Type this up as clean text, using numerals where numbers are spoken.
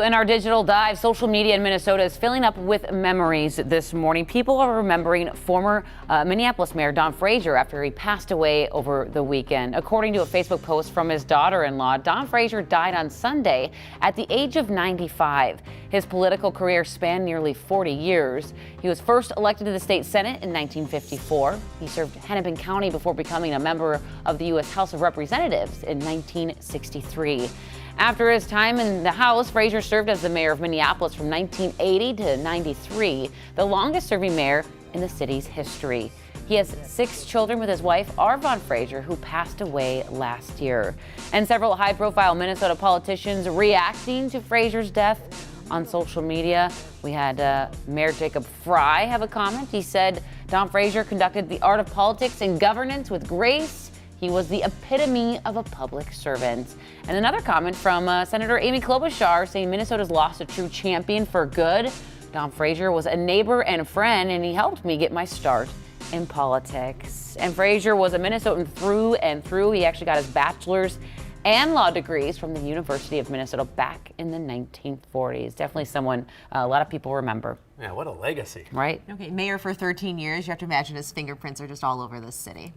In our digital dive, social media in Minnesota is filling up with memories this morning. People are remembering former Minneapolis Mayor Don Frazier after he passed away over the weekend. According to a Facebook post from his daughter-in-law, Don Frazier died on Sunday at the age of 95. His political career spanned nearly 40 years. He was first elected to the state Senate in 1954. He served Hennepin County before becoming a member of the U.S. House of Representatives in 1963. After his time in the House, Frazier served as the mayor of Minneapolis from 1980 to 93, the longest-serving mayor in the city's history. He has 6 children with his wife, Arvon Frazier, who passed away last year. And several high-profile Minnesota politicians reacting to Frazier's death on social media. We had Mayor Jacob Fry have a comment. He said, Don Frazier conducted the art of politics and governance with grace. He was the epitome of a public servant. And another comment from Senator Amy Klobuchar saying Minnesota's lost a true champion for good. Don Frazier was a neighbor and a friend, and he helped me get my start in politics. And Frazier was a Minnesotan through and through. He actually got his bachelor's and law degrees from the University of Minnesota back in the 1940s. Definitely someone a lot of people remember. Yeah, what a legacy. Right? Okay, mayor for 13 years. You have to imagine his fingerprints are just all over this city.